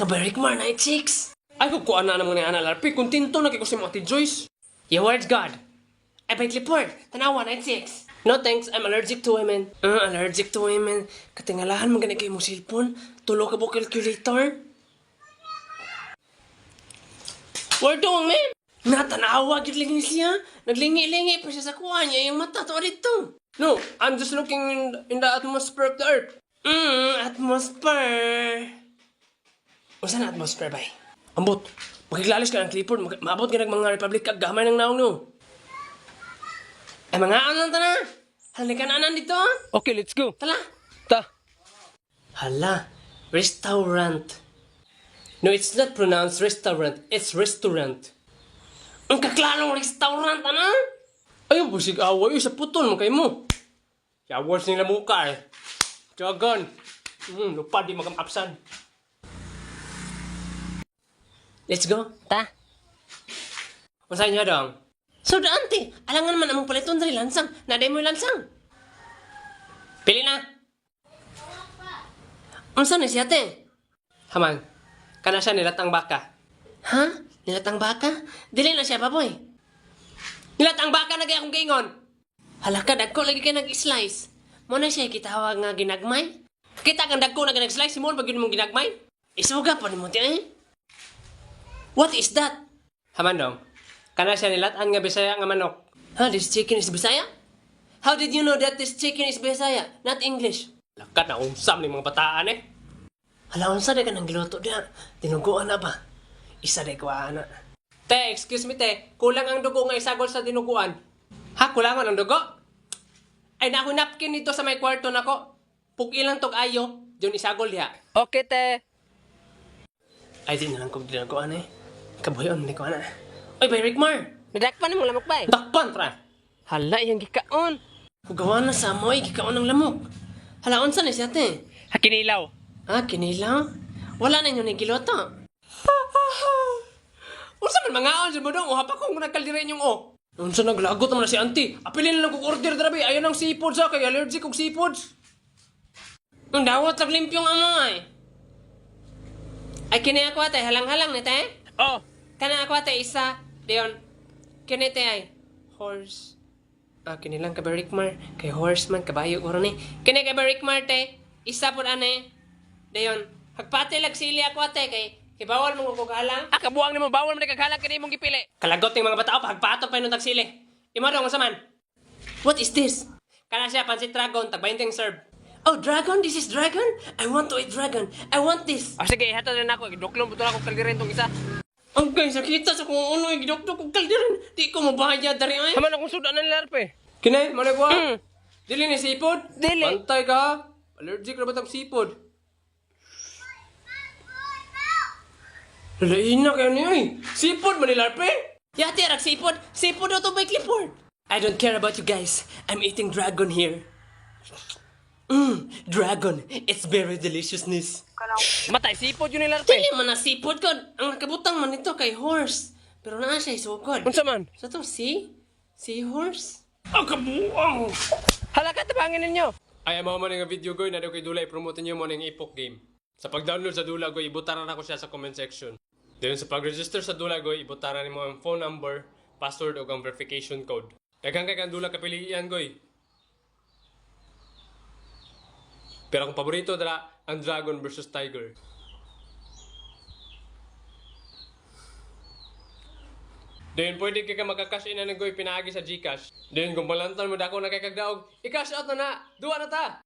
Nakabarik mar na chicks. Ay, kukuha na naman ni Ana Larpi. Kuntinto na kay ko si Ate Joyce. Your words, God. I beg report. Tanawa na chicks. No thanks, I'm allergic to women. Allergic to women. Katingalahan mo ganit kayo mo cellphone. Tulo ka po calculator. Where doing, ma'am? Natanawa, gitling siya. Naglingi-lingi pa siya sa kuha niya. Yung mata to dito. No, I'm just looking in the atmosphere of the earth. Atmosphere. O saan atmosphere ba? Ambot, magkiklalis ka ng Clifford. Maabot ka ng mga Republic kag gamay ng naong no. Ay mga anan ta na. Halika na anan dito. Okay, let's go. Tala. Ta. Hala, restaurant. No, it's not pronounced restaurant. It's restaurant. Ang kaklalong restaurant, ano? Ayun po, sig-away. Sa putol mo kay mo. Showers nila muka eh. Jagan. Lupa di magamapsan. Let's go. Ta. Masaya niya dong. So, daante, alangan man among paliton dari lansang. Naday mo lansang. Pili na. Unsa na siya, te? Haman. Kana siya nilatang baka. Ha? Nilatang baka? Dili na siya, baboy. Nilatang baka na kaya akong gaingon. Hala ka, dagko lagi ka nag-slice. Mo na siya kitawag nga ginagmay. Kita kang dagko na nag-slice mo pag yun mong ginagmay. Isuga pa ni mo, te, eh? What is that? Haman dong. Kana siya nilataan nga Bisaya nga manok. Huh, this chicken is Bisaya? How did you know that this chicken is Bisaya, not English? Lakat na unsam ni mga bataan eh. Hala, unsa na ka nang giluto diya? Tinuguan na ba? Isa na ko ana. Te, excuse me te. Kulang ang dugo nga isagol sa dinuguan. Ha, kulangan ang dugo? Ay, naku napkin dito sa may kwarto na ko. Pugilan tog ayo. Diyon isagol diha. Okay, te. Ay, di na lang kong ginagawa eh. Kabuhayon, hindi ko na. Oy, bay Rickmar! Nadakpan mo lamok ba eh? Dakpan, tra! Hala, iyang gikaon. Hugawa na sa amoy, gikaon ng lamok. Hala, unsa na siya, te? Hakinilaw. Ah, kinilaw? Wala na nyo ni giloto. Unsa man mga on sa budong o hapak kong nagkaldirin yung o. Unsa naglagot naman na si auntie. Apilin lang kong order drabi. Ayaw ng seafood sa kay allergic kong seafoods. Ang dawat sa limpyong amoy. Ay, kini ako ate, halang-halang na te? Oh. Kana ako ate, isa. Diyon. Kini te ay. Horse. Ah, kini lang ka ba Rickmar? Kay horseman, kabayo ko rin eh. Kini ka ba Rickmar te? Isa po ane. Diyon. Hagpati lagsili ako ate kay bawal mo ko kalang. Ah, kabuang nimo bawal man kaghalang kini mong gipili. Kalagot ng mga batao pagpato pa nung tagsili. Imo dong sa man. What is this? Kana siya pansit dragon tag 20 serve. Oh, dragon? This is dragon? I want to eat dragon. I want this. Ah, sige, hatod rin ako. Idoklong putol ako kaldirin tong isa. Ang guys, nakita sa kung ano, gidoktor kong kaldirin. Di ko mabahaya dari ay. Haman akong suda ng larpe. Kinay, manay ko ha? Dili ni seafood? Dili. Pantay ka ha? Allergic na ba tag seafood? Lalain na kayo niyo eh. Seafood man ni larpe? Yati, rak seafood. Seafood daw to by Clifford. I don't care about you guys. I'm eating dragon here. Dragon. It's very deliciousness. Matay, seafood yun ni larpe. Dili man na seafood ko. Ang nakabutang man nito kay horse. Pero naa siya isugod. Unsa man? Sa to, seahorse? Ang kabuang! Halaka, tabangin ninyo! Ay, mo man nga video ko, na daw kay Dula, i-promote niyo mo ng Ipok game. Sa pag-download sa Dula Go, ibutaran ako siya sa comment section. Then sa pag-register sa Dula Go, ibutaran mo ang phone number, password o ang verification code. Daghang kay kang Dula kapilian goy. Pero akong paborito dala ang Dragon versus Tiger. Then pwede ka magka-cash in na nag-goy pinaagi sa GCash. Then kung balantan mo dako na kay kagdaog, i-cash out na na. Duwa na ta.